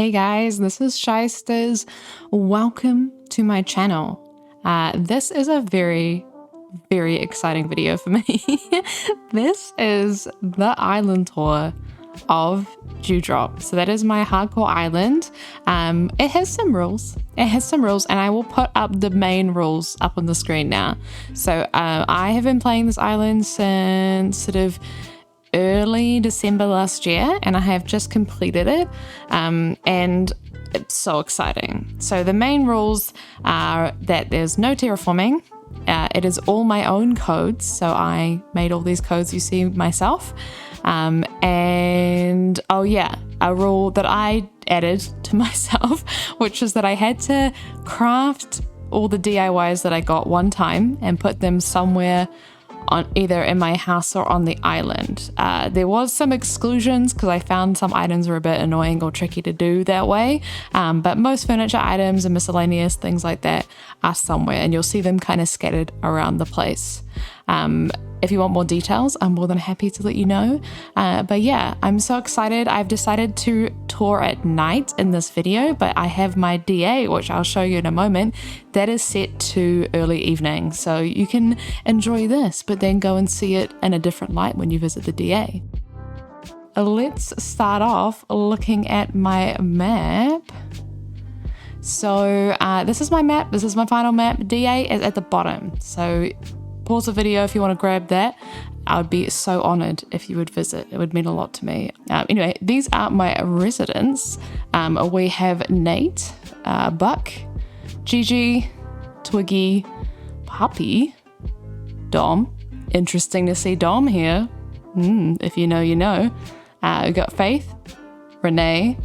Hey guys, this is Shysters. Welcome to my channel. This is a very exciting video for me. This is the island tour of Dewdrop. So that is my hardcore island. It has some rules. And I will put up the main rules up on the screen now. So I have been playing this island since sort of early December last year, and I have just completed it, and it's so exciting. So the main rules are that there's no terraforming. It is all my own codes, so I made all these codes you see myself. And oh yeah, a rule that I added to myself, which is that I had to craft all the DIYs that I got one time and put them somewhere on either in my house or on the island. There was some exclusions because I found some items were a bit annoying or tricky to do that way, but most furniture items and miscellaneous things like that are somewhere, and you'll see them kind of scattered around the place. If you want more details, I'm more than happy to let you know. But yeah, I'm so excited. I've decided to tour at night in this video, but I have my DA, which I'll show you in a moment, that is set to early evening. So you can enjoy this, but then go and see it in a different light when you visit the DA. Let's start off looking at my map. So this is my map. This is my final map. DA is at the bottom. So pause the video if you want to grab that. I would be so honored if you would visit. It would mean a lot to me. Anyway, these are my residents. We have Nate, Buck, Gigi, Twiggy, Puppy, Dom. Interesting to see Dom here. If you know, you know. We got Faith, Renee,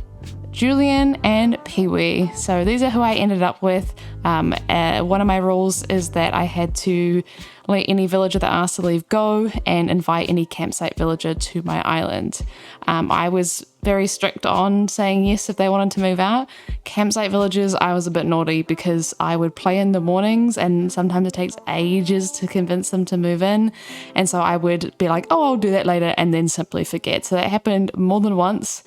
Julian, and Pee-wee. So these are who I ended up with. One of my rules is that I had to let any villager that asked to leave go and invite any campsite villager to my island. I was very strict on saying yes if they wanted to move out. Campsite villagers, I was a bit naughty because I would play in the mornings and sometimes it takes ages to convince them to move in. And so I would be like, oh, I'll do that later, and then simply forget. So that happened more than once.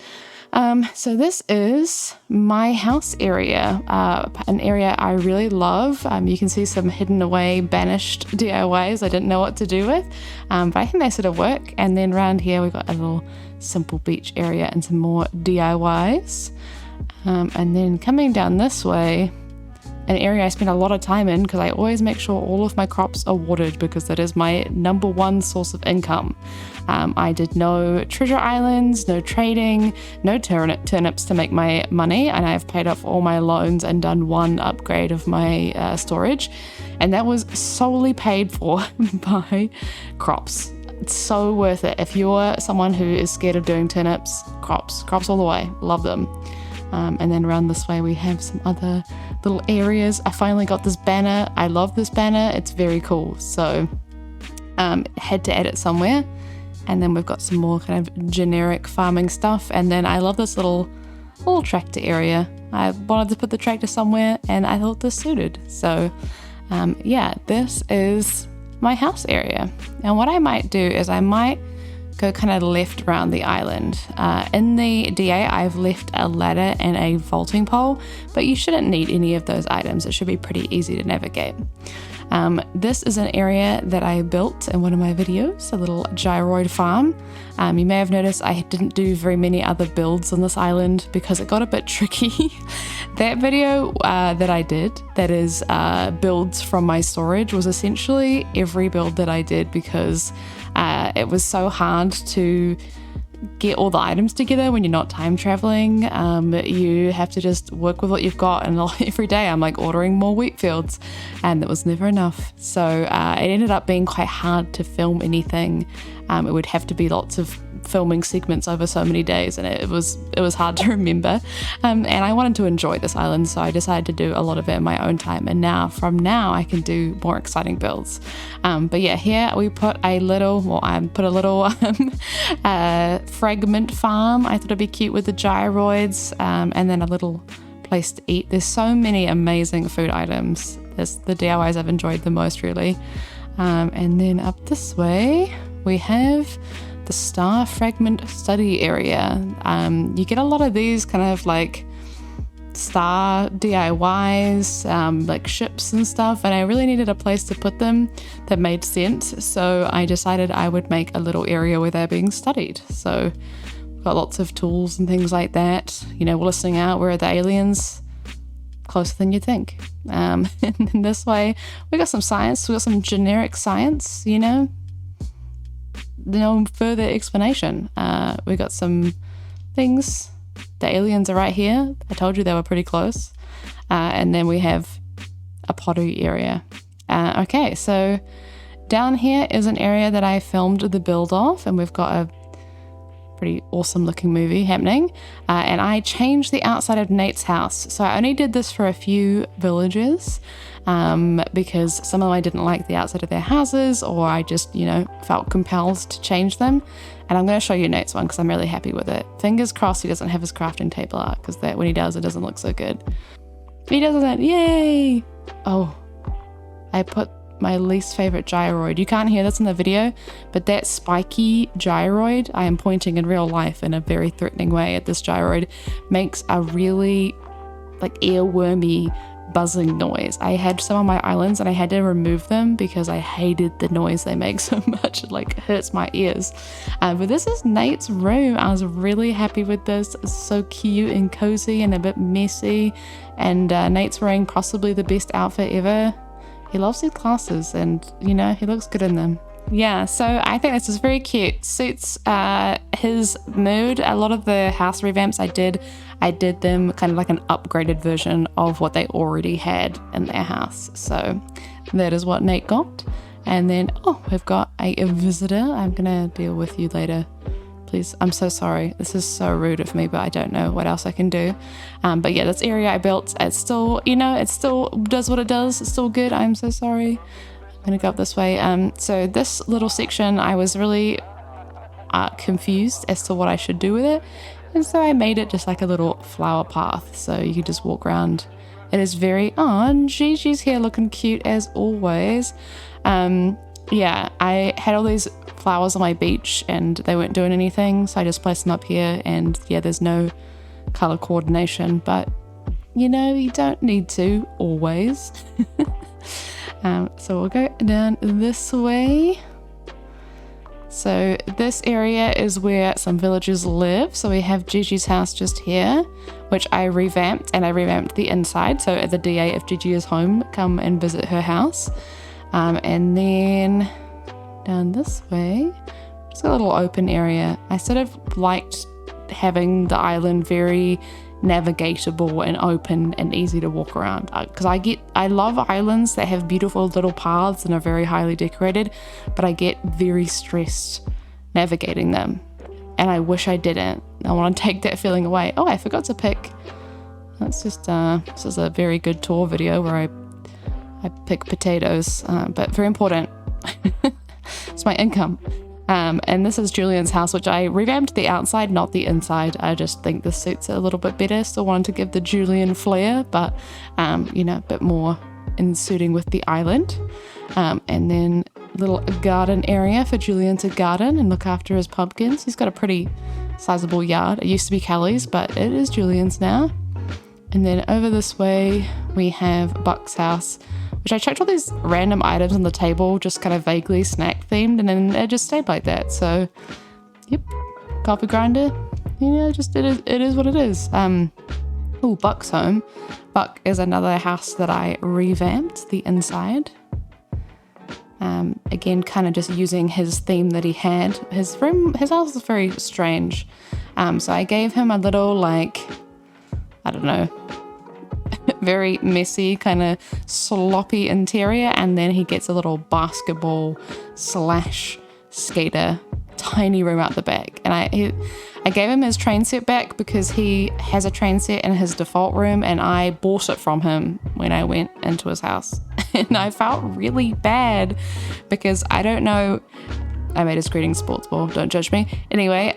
So this is my house area, an area I really love. You can see some hidden away, banished DIYs I didn't know what to do with, but I think they sort of work. And then around here we've got a little simple beach area and some more DIYs. And then coming down this way, an area I spend a lot of time in because I always make sure all of my crops are watered because that is my number one source of income. I did no treasure islands, no trading, no turnips to make my money, and I've paid off all my loans and done one upgrade of my storage, and that was solely paid for by crops. It's so worth it. If you're someone who is scared of doing turnips, crops all the way, love them. And then around this way we have some other little areas. I finally got this banner. I love this banner. It's very cool. So had to add it somewhere. And then we've got some more kind of generic farming stuff. And then I love this little tractor area. I wanted to put the tractor somewhere and I thought this suited. So yeah, this is my house area. And what I might do is I might go kind of left around the island. In the DA, I've left a ladder and a vaulting pole, but you shouldn't need any of those items. It should be pretty easy to navigate. This is an area that I built in one of my videos, a little Gyroid farm. You may have noticed I didn't do very many other builds on this island because it got a bit tricky. That video that I did, that is builds from my storage, was essentially every build that I did because it was so hard to get all the items together when you're not time traveling. You have to just work with what you've got, and every day I'm like ordering more wheat fields, and it was never enough. So it ended up being quite hard to film anything. It would have to be lots of filming segments over so many days, and it was hard to remember. And I wanted to enjoy this island, so I decided to do a lot of it in my own time. And from now I can do more exciting builds. But yeah, here we put a little fragment farm. I thought it'd be cute with the gyroids, and then a little place to eat. There's so many amazing food items. There's the DIYs I've enjoyed the most, really. And then up this way we have the star fragment study area. You get a lot of these kind of like star DIYs, like ships and stuff, and I really needed a place to put them that made sense. So I decided I would make a little area where they're being studied. So we've got lots of tools and things like that. You know, we're listening out, where are the aliens? Closer than you think. And in this way, we got some science, we got some generic science, you know, no further explanation. We got some things. The aliens are right here. I told you they were pretty close. And then we have a pottery area. Okay, so down here is an area that I filmed the build of, and we've got a pretty awesome looking movie happening. And I changed the outside of Nate's house. So I only did this for a few villagers because some of them I didn't like the outside of their houses, or I just, you know, felt compelled to change them. And I'm going to show you Nate's one because I'm really happy with it. Fingers crossed he doesn't have his crafting table out, because that when he does, it doesn't look so good. He doesn't. Yay! Oh, I put my least favorite gyroid. You can't hear this in the video, but that spiky gyroid, I am pointing in real life in a very threatening way at this gyroid, makes a really like earwormy buzzing noise. I had some on my islands and I had to remove them because I hated the noise they make so much. It like hurts my ears. But this is Nate's room. I was really happy with this. It's so cute and cozy and a bit messy. And Nate's wearing possibly the best outfit ever. He loves his glasses and, you know, he looks good in them. Yeah, so I think this is very cute. Suits his mood. A lot of the house revamps I did them kind of like an upgraded version of what they already had in their house. So that is what Nate got. And then, oh, we've got a visitor. I'm gonna deal with you later. Please, I'm so sorry. This is so rude of me, but I don't know what else I can do. But yeah, this area I built, it's still, you know, it still does what it does. It's still good. I'm so sorry. I'm gonna go up this way. So this little section, I was really confused as to what I should do with it. And so I made it just like a little flower path. So you could just walk around. It is very, oh, and Gigi's here looking cute as always. Yeah, I had all these flowers on my beach and they weren't doing anything. So I just placed them up here, and yeah, there's no color coordination, but you know, you don't need to always. So we'll go down this way. So this area is where some villagers live. So we have Gigi's house just here, which I revamped, and I revamped the inside. So at the DA, if Gigi is home, come and visit her house. And then down this way, it's got a little open area. I sort of liked having the island very navigatable and open and easy to walk around, because I love islands that have beautiful little paths and are very highly decorated, but I get very stressed navigating them, and I wish I didn't. I want to take that feeling away. Oh, I forgot to pick. That's just this is a very good tour video where I pick potatoes, but very important. It's my income. And this is Julian's house, which I revamped the outside, not the inside. I just think this suits it a little bit better. Still wanted to give the Julian flair, but you know, a bit more in suiting with the island. And then a little garden area for Julian to garden and look after his pumpkins. He's got a pretty sizable yard. It used to be Kelly's, but it is Julian's now. And then over this way we have Buck's house, which I chucked all these random items on the table, just kind of vaguely snack themed, and then it just stayed like that. So, yep, coffee grinder, you know, just it is what it is. Oh, Buck's home. Buck is another house that I revamped the inside. Again, kind of just using his theme that he had. His house is very strange. So I gave him a little, like, I don't know, very messy, kind of sloppy interior, and then he gets a little basketball / skater tiny room out the back. And I gave him his train set back because he has a train set in his default room, and I bought it from him when I went into his house. And I felt really bad because I don't know, I made his greeting sports ball, don't judge me. Anyway,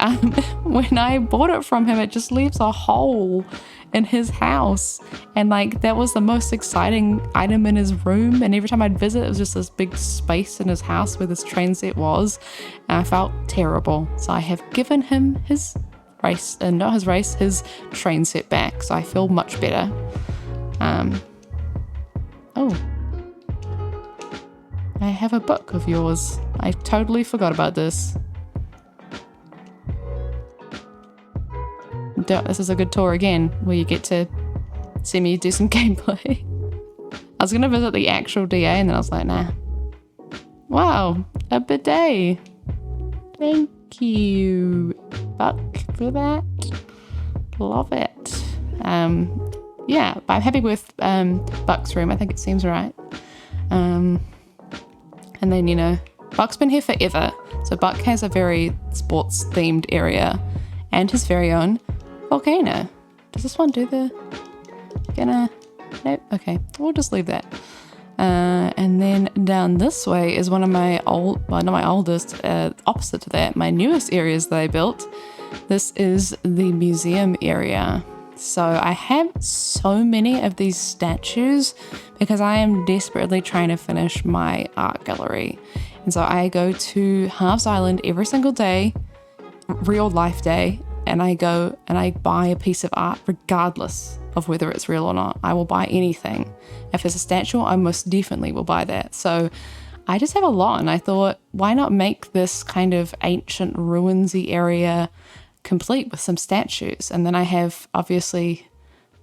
when I bought it from him, it just leaves a hole in his house, and like that was the most exciting item in his room, and every time I'd visit it was just this big space in his house where this train set was, and I felt terrible. So I have given him his his train setback. So I feel much better. Oh, I have a book of yours. I totally forgot about this. This is a good tour again, where you get to see me do some gameplay. I was gonna visit the actual DA and then I was like, nah. Wow, a bidet. Thank you, Buck, for that. Love it. Yeah, but I'm happy with Buck's room. I think it seems right. And then, you know, Buck's been here forever. So Buck has a very sports themed area and his very own volcano. Does this one do the nope, okay, we'll just leave that. And then down this way is one of my opposite to that, my newest areas that I built. This is the museum area. So I have so many of these statues because I am desperately trying to finish my art gallery. And so I go to Halves Island every single day, real life day, and I go and I buy a piece of art regardless of whether it's real or not. I will buy anything. If it's a statue, I most definitely will buy that. So I just have a lot, and I thought, why not make this kind of ancient ruinsy area complete with some statues? And then I have obviously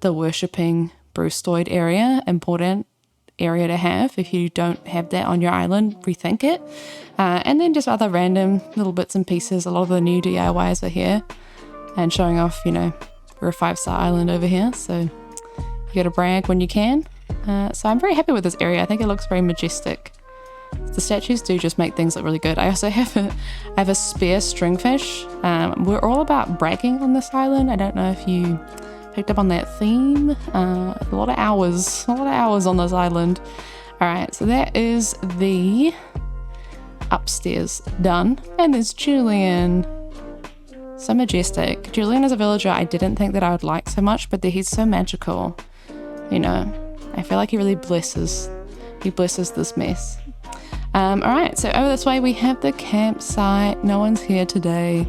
the worshipping Bruceoid area, important area to have. If you don't have that on your island, rethink it. And then just other random little bits and pieces. A lot of the new DIYs are here and showing off, you know, we're a 5-star island over here, so you gotta brag when you can. So I'm very happy with this area. I think it looks very majestic. The statues do just make things look really good. I also have a spare stringfish. We're all about bragging on this island. I don't know if you picked up on that theme. A lot of hours on this island. All right, so that is the upstairs done. And there's Julian. So majestic. Julian is a villager I didn't think that I would like so much, but he's so magical. You know, I feel like he really blesses this mess. All right, so over this way we have the campsite. No one's here today.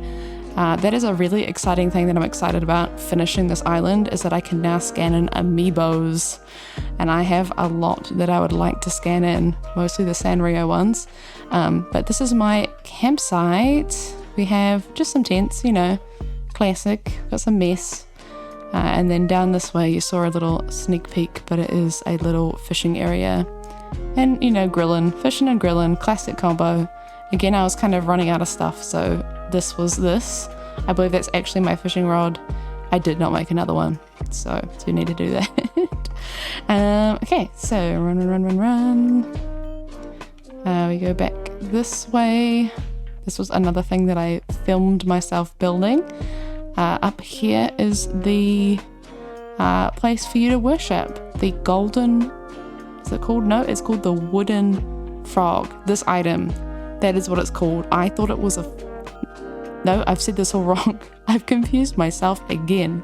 That is a really exciting thing that I'm excited about finishing this island, is that I can now scan in amiibos. And I have a lot that I would like to scan in, mostly the Sanrio ones. But this is my campsite. We have just some tents, you know, classic, got some mess. And then down this way you saw a little sneak peek, but it is a little fishing area. And, you know, fishing and grilling, classic combo. Again, I was kind of running out of stuff, so this was this. I believe that's actually my fishing rod. I did not make another one, so do need to do that. Okay, so run. We go back this way. This was another thing that I filmed myself building. Up here is the place for you to worship. The golden, is it called? No, it's called the wooden frog. This item, that is what it's called. I thought it was no, I've said this all wrong. I've confused myself again.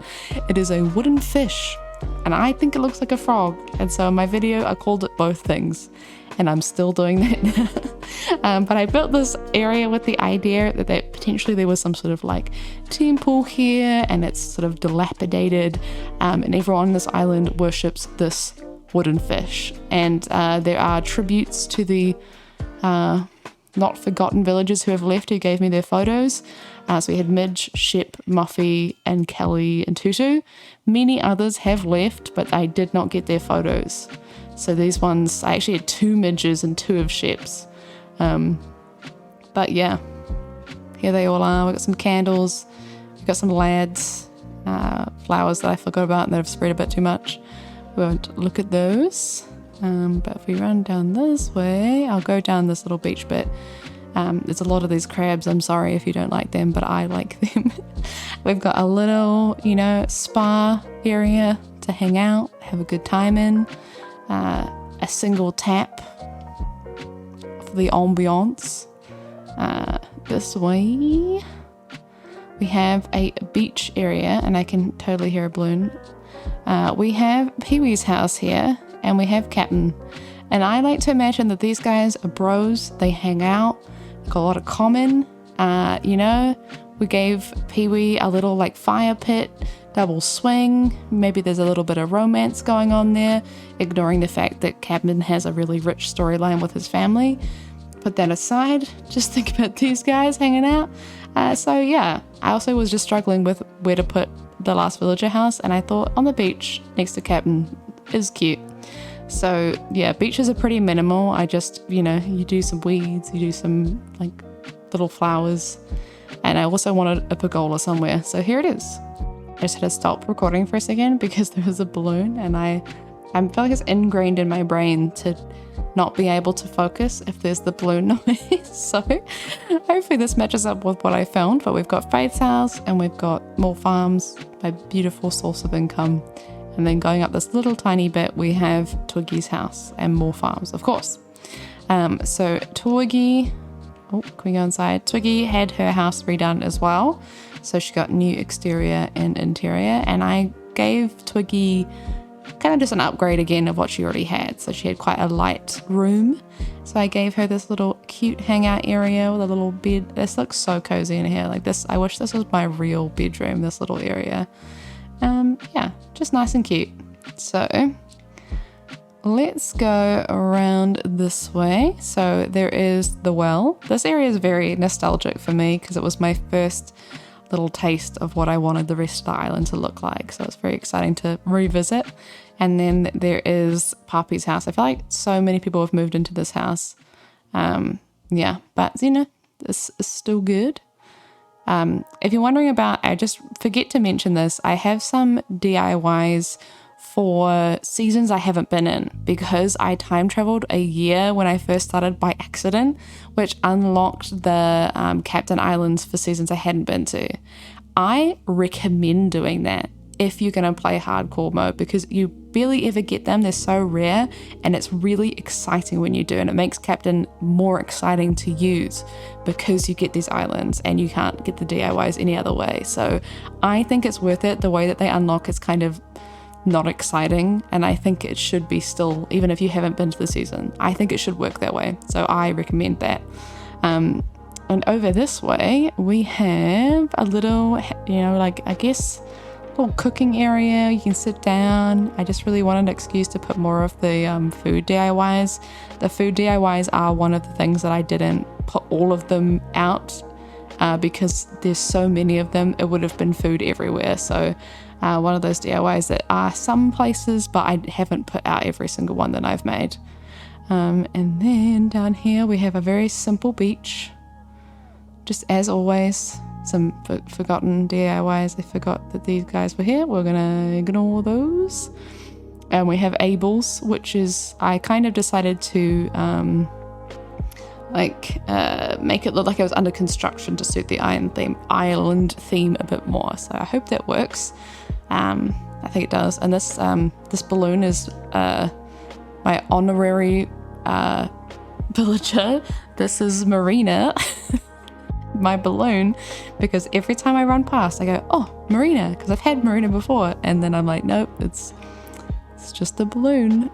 It is a wooden fish, and I think it looks like a frog. And so in my video, I called it both things. And I'm still doing that. But I built this area with the idea that potentially there was some sort of like temple here, and it's sort of dilapidated, and everyone on this island worships this wooden fish. And there are tributes to the not forgotten villagers who have left, who gave me their photos. So we had Midge, Shep, Muffy, and Kelly, and Tutu. Many others have left, but I did not get their photos. So these ones, I actually had 2 Midges and 2 of Sheps. But yeah, here they all are. We've got some candles, we've got some lads, flowers that I forgot about and that have spread a bit too much. We won't look at those. But if we run down this way, I'll go down this little beach bit. There's a lot of these crabs. I'm sorry if you don't like them, but I like them. We've got a little, you know, spa area to hang out, have a good time in. A single tap for the ambiance. This way we have a beach area, and I can totally hear a balloon. We have Pee-wee's house here, and we have Captain. And I like to imagine that these guys are bros. They hang out, they've got a lot of common. You know, We gave Pee-wee a little like fire pit, double swing. Maybe there's a little bit of romance going on there, ignoring the fact that Captain has a really rich storyline with his family. Put that aside, just think about these guys hanging out. So yeah, I also was just struggling with where to put the last villager house, and I thought on the beach next to Captain is cute. So yeah, beaches are pretty minimal. I just, you do some weeds, you do some like little flowers, and I also wanted a pergola somewhere. So here it is. I just had to stop recording for a second because there was a balloon, and I feel like it's ingrained in my brain to not be able to focus if there's the balloon noise. So hopefully this matches up with what I found. But we've got Faith's house and we've got more farms, my beautiful source of income. And then going up this little tiny bit, we have Twiggy's house and more farms, of course. So Twiggy, can we go inside? Twiggy had her house redone as well. So she got new exterior and interior. And I gave Twiggy kind of just an upgrade again of what she already had. So she had quite a light room. So I gave her this little cute hangout area with a little bed. This looks so cozy in here. Like this, I wish this was my real bedroom, this little area. Yeah, just nice and cute. So let's go around this way. So there is the well. This area is very nostalgic for me because it was my first little taste of what I wanted the rest of the island to look like. So it's very exciting to revisit. And then there is Papi's house. I feel like so many people have moved into this house. Yeah, but this is still good. If you're wondering about, I just forget to mention this, I have some DIYs for seasons I haven't been in because I time traveled a year when I first started by accident, which unlocked the Captain Islands for seasons I hadn't been to. I recommend doing that if you're going to play hardcore mode because you barely ever get them. They're so rare and it's really exciting when you do, and it makes Captain more exciting to use because you get these islands and you can't get the DIYs any other way. So I think it's worth it. The way that they unlock is kind of not exciting, and I think it should be still, even if you haven't been to the season, I think it should work that way. So I recommend that. And over this way we have a little, I guess little cooking area. You can sit down. I just really wanted an excuse to put more of the food DIYs. The food DIYs are one of the things that I didn't put all of them out because there's so many of them. It would have been food everywhere. So one of those DIYs that are some places, but I haven't put out every single one that I've made. And then down here we have a very simple beach. Just as always, some forgotten DIYs. I forgot that these guys were here. We're gonna ignore those. And we have Abel's, which is, I kind of decided to make it look like it was under construction to suit the island theme a bit more. So I hope that works. I think it does. And this balloon is my honorary villager. This is Marina, my balloon, because every time I run past I go, oh, Marina, because I've had Marina before, and then I'm like, nope, it's just a balloon.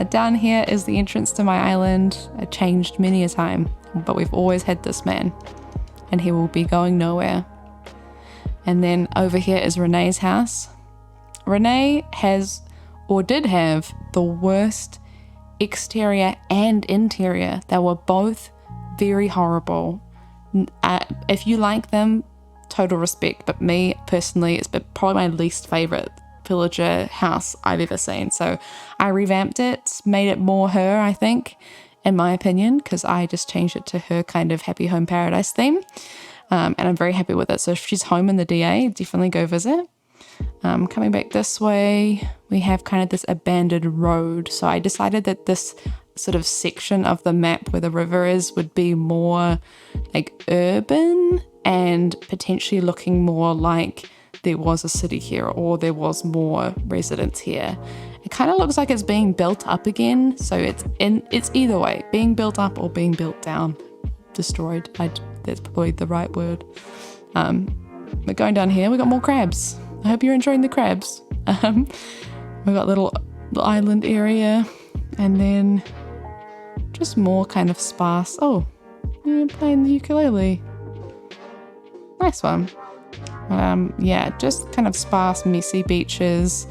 Down here is the entrance to my island. I changed many a time, but we've always had this man, and he will be going nowhere. And then over here is Renee's house. Renee has, or did have, the worst exterior and interior. They were both very horrible. If you like them, total respect, but me personally, it's probably my least favorite villager house I've ever seen. So I revamped it, made it more her, I think, in my opinion, because I just changed it to her kind of happy home paradise theme. And I'm very happy with it. So if she's home in the DA, definitely go visit. Coming back this way, we have kind of this abandoned road. So I decided that this sort of section of the map where the river is would be more like urban and potentially looking more like there was a city here or there was more residents here. It kind of looks like it's being built up again. So it's either way, being built up or being built down, destroyed. That's probably the right word. We're going down here. We got more crabs. I hope you're enjoying the crabs. We got little island area, and then just more kind of sparse. Oh, you're playing the ukulele. Nice one. Yeah, just kind of sparse, messy beaches,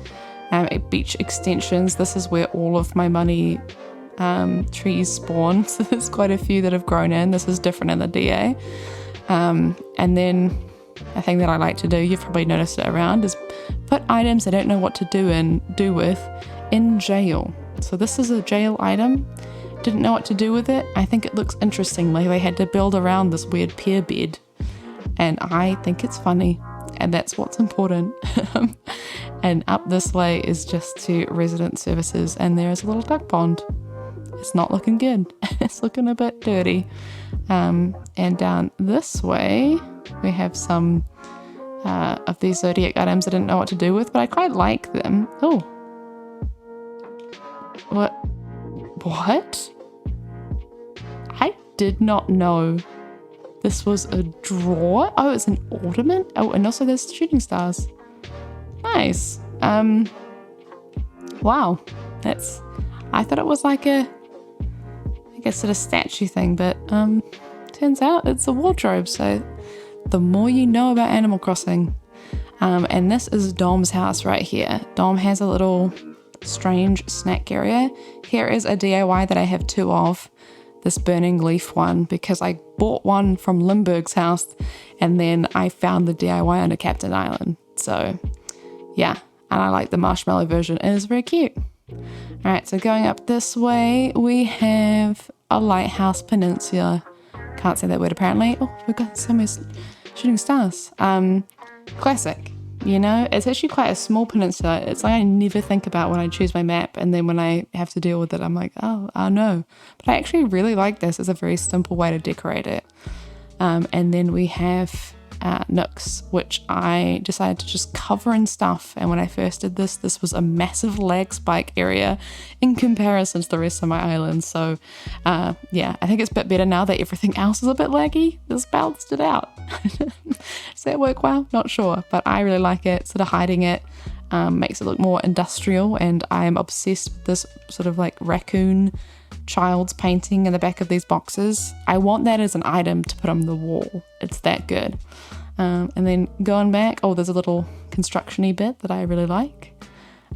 beach extensions. This is where all of my money trees spawn. So there's quite a few that have grown in. This is different in the DA. And then a thing that I like to do, you've probably noticed it around, is put items I don't know what to do with in jail. So this is a jail item. Didn't know what to do with it. I think it looks interesting. Like they had to build around this weird pier bed. And I think it's funny. And that's what's important. And up this way is just to resident services. And there's a little duck pond. It's not looking good. It's looking a bit dirty. And down this way, we have some of these Zodiac items I didn't know what to do with, but I quite like them. Oh. What? I did not know this was a drawer. Oh, it's an ornament. Oh, and also there's shooting stars. Nice. Wow. I thought it was like a sort of statue thing, but turns out it's a wardrobe. So the more you know about Animal Crossing. And this is Dom's house right here. Dom has a little strange snack area. Here is a DIY that I have two of. This burning leaf one, because I bought one from Limburg's house and then I found the DIY under Captain Island. So yeah, and I like the marshmallow version. It is very cute. All right, so going up this way, we have a lighthouse peninsula. Can't say that word apparently. Oh, we've got so many shooting stars. Classic. You know, it's actually quite a small peninsula. It's like I never think about when I choose my map, and then when I have to deal with it, I'm like, oh no. But I actually really like this. It's a very simple way to decorate it. And then we have nooks, which I decided to just cover in stuff. And when I first did this was a massive lag spike area in comparison to the rest of my island. So yeah, I think it's a bit better now that everything else is a bit laggy. This balanced it out. Does that work well? Not sure, but I really like it. Sort of hiding it makes it look more industrial, and I'm obsessed with this sort of like raccoon child's painting in the back of these boxes. I want that as an item to put on the wall. It's that good. And then going back, oh, there's a little construction-y bit that I really like.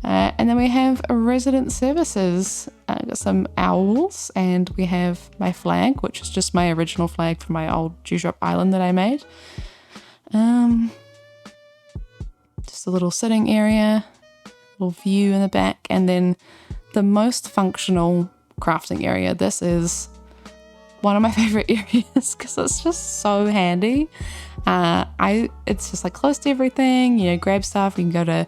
And then we have resident services. Got some owls, and we have my flag, which is just my original flag from my old Dewdrop Island that I made. Just a little sitting area, little view in the back, and then the most functional crafting area. This is one of my favorite areas because it's just so handy. It's just like close to everything, you know, grab stuff, you can go to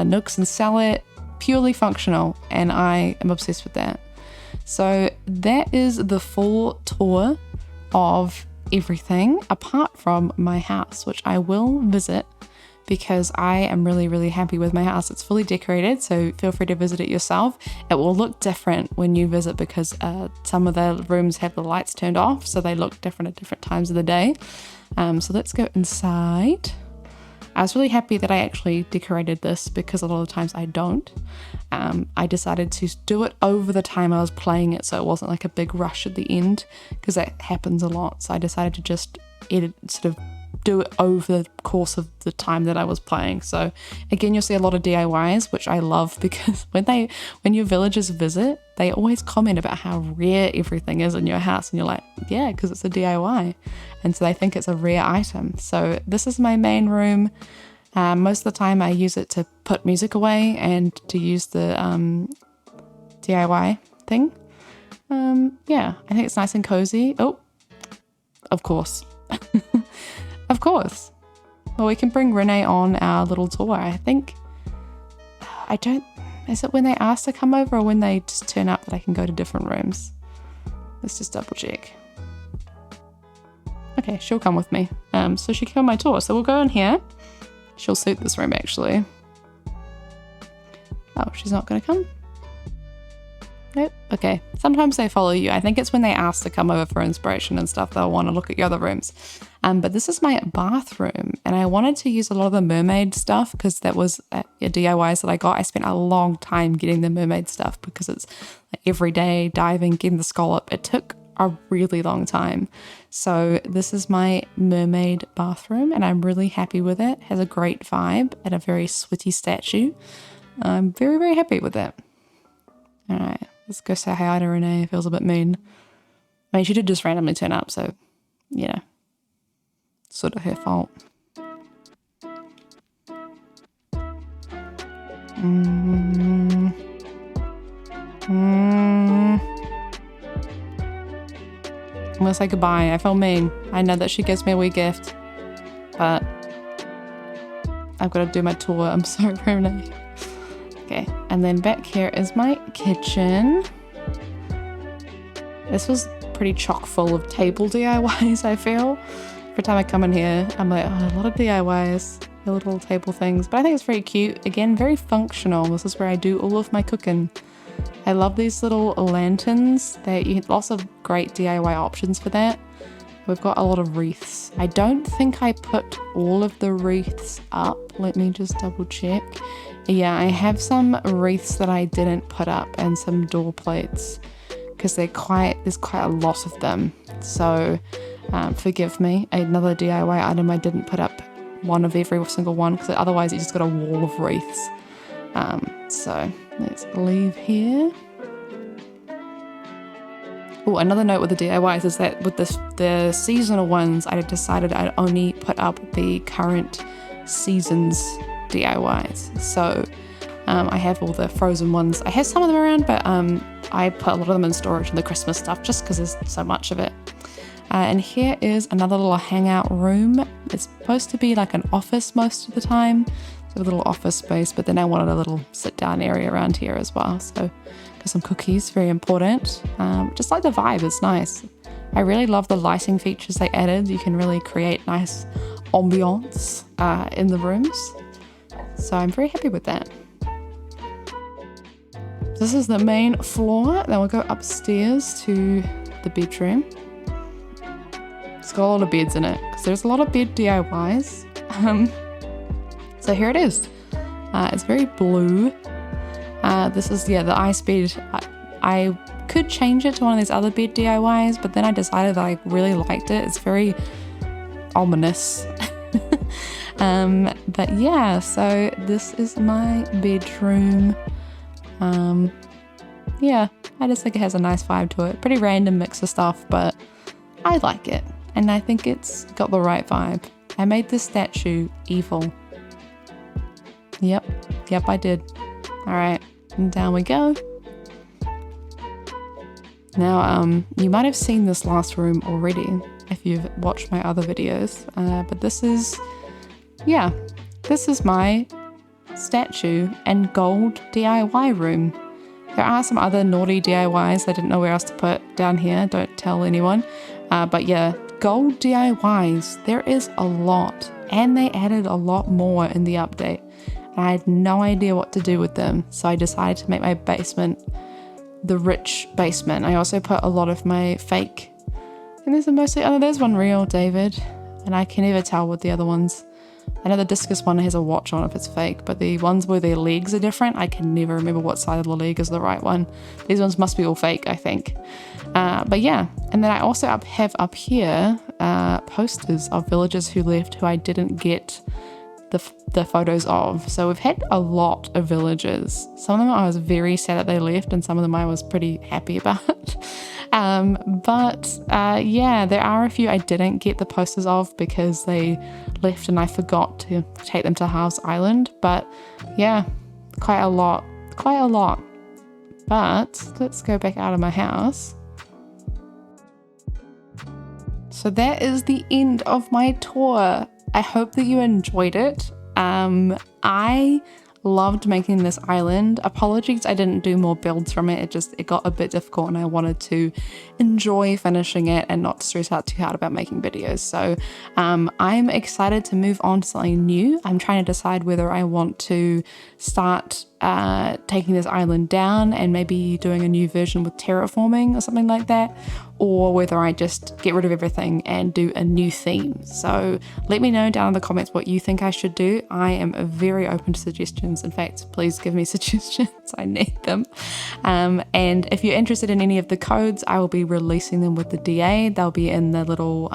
Nooks and sell it, purely functional, and I am obsessed with that. So that is the full tour of everything apart from my house, which I will visit because I am really, really happy with my house. It's fully decorated, so feel free to visit it yourself. It will look different when you visit because some of the rooms have the lights turned off, so they look different at different times of the day. So let's go inside. I was really happy that I actually decorated this because a lot of the times I don't. I decided to do it over the time I was playing it, so it wasn't like a big rush at the end, because that happens a lot. So I decided to just do it over the course of the time that I was playing. So again, you'll see a lot of DIYs, which I love because when your villagers visit, they always comment about how rare everything is in your house, and you're like, yeah, because it's a DIY, and so they think it's a rare item. So this is my main room. Most of the time I use it to put music away and to use the DIY thing. Yeah, I think it's nice and cozy. Oh, of course. Of course. Well, we can bring Renee on our little tour. I think, is it when they ask to come over or when they just turn up that I can go to different rooms? Let's just double check. Okay, she'll come with me. So she can go on my tour. So we'll go in here. She'll suit this room actually. Oh, she's not gonna come? Nope. Okay. Sometimes they follow you. I think it's when they ask to come over for inspiration and stuff, they'll want to look at your other rooms. But this is my bathroom, and I wanted to use a lot of the mermaid stuff because that was DIYs that I got. I spent a long time getting the mermaid stuff because it's like every day diving, getting the scallop. It took a really long time. So this is my mermaid bathroom and I'm really happy with it. It has a great vibe and a very sweaty statue. I'm very, very happy with it. All right, let's go say hi to Renee. It feels a bit mean. I mean, she did just randomly turn up, so, you know, sort of her fault. I'm gonna say goodbye. I feel mean. I know that she gives me a wee gift, but I've got to do my tour. I'm sorry, Renee. Okay, and then back here is my kitchen. This was pretty chock full of table DIYs, I feel. Every time I come in here, I'm like, oh, a lot of DIYs, the little table things. But I think it's very cute. Again, very functional. This is where I do all of my cooking. I love these little lanterns. You get lots of great DIY options for that. We've got a lot of wreaths. I don't think I put all of the wreaths up. Let me just double check. Yeah, I have some wreaths that I didn't put up and some door plates because there's quite a lot of them. So forgive me. Another DIY item I didn't put up one of every single one because otherwise you just got a wall of wreaths. So let's leave here. Oh, another note with the DIYs is that with the seasonal ones, I decided I'd only put up the current season's DIYs. So I have all the frozen ones. I have some of them around, but I put a lot of them in storage and the Christmas stuff just because there's so much of it. And here is another little hangout room. It's supposed to be like an office most of the time. So a little office space, but then I wanted a little sit down area around here as well. So got some cookies, very important. Just like the vibe, it's nice. I really love the lighting features they added. You can really create nice ambiance in the rooms. So I'm very happy with that. This is the main floor. Then we'll go upstairs to the bedroom. It's got a lot of beds in it because there's a lot of bed DIYs. So here it is. It's very blue. This is, the ice bed. I could change it to one of these other bed DIYs, but then I decided that I really liked it. It's very ominous. But yeah, so this is my bedroom. Yeah, I just think it has a nice vibe to it. Pretty random mix of stuff, but I like it. And I think it's got the right vibe. I made this statue evil. Yep, I did. All right, and down we go. Now, you might have seen this last room already if you've watched my other videos, but this is my statue and gold DIY room. There are some other naughty DIYs I didn't know where else to put down here, don't tell anyone, but yeah, gold DIYs, there is a lot, and they added a lot more in the update. I had no idea what to do with them, so I decided to make my basement the rich basement. I also put a lot of my fake, and there's one real, David, and I can never tell with the other ones. I know the discus one has a watch on if it's fake, but the ones where their legs are different, I can never remember what side of the leg is the right one. These ones must be all fake, I think. But yeah, and then I also have up here posters of villagers who left who I didn't get the photos of. So we've had a lot of villagers. Some of them I was very sad that they left, and some of them I was pretty happy about. Yeah, there are a few I didn't get the posters of because they left and I forgot to take them to Halves Island. But yeah, quite a lot. But let's go back out of my house. So that is the end of my tour. I hope that you enjoyed it. I loved making this island. Apologies I didn't do more builds from it. It got a bit difficult and I wanted to enjoy finishing it and not stress out too hard about making videos. So I'm excited to move on to something new. I'm trying to decide whether I want to start taking this island down and maybe doing a new version with terraforming or something like that, or whether I just get rid of everything and do a new theme. So let me know down in the comments what you think I should do. I am very open to suggestions. In fact, please give me suggestions. I need them. And if you're interested in any of the codes, I will be releasing them with the DA. They'll be in the little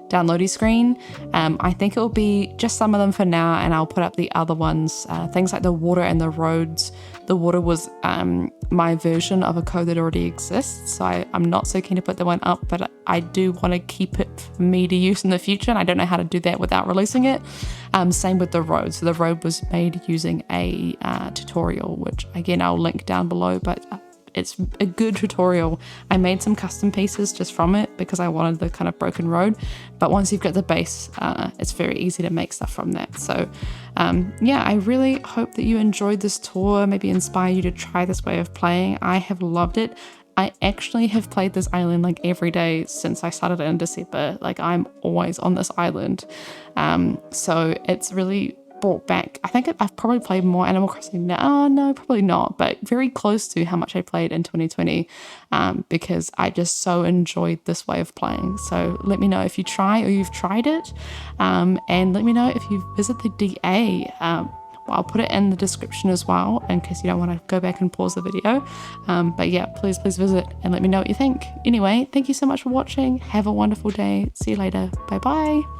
downloady screen. I think it will be just some of them for now, and I'll put up the other ones, things like the water and the roads. The water was my version of a code that already exists, so I'm not so keen to put the one up, but I do want to keep it for me to use in the future, and I don't know how to do that without releasing it. Same with the road. So the road was made using a tutorial, which again I'll link down below, but it's a good tutorial. I made some custom pieces just from it because I wanted the kind of broken road, but once you've got the base, it's very easy to make stuff from that. So yeah, I really hope that you enjoyed this tour, maybe inspire you to try this way of playing. I have loved it. I actually have played this island like every day since I started it in December. Like, I'm always on this island. So it's really brought back, I think I've probably played more Animal Crossing now. No, probably not, but very close to how much I played in 2020, because I just so enjoyed this way of playing. So let me know if you try or you've tried it, and let me know if you visit the DA. I'll put it in the description as well in case you don't want to go back and pause the video. But yeah, please visit and let me know what you think. Anyway, thank you so much for watching. Have a wonderful day. See you later. Bye bye.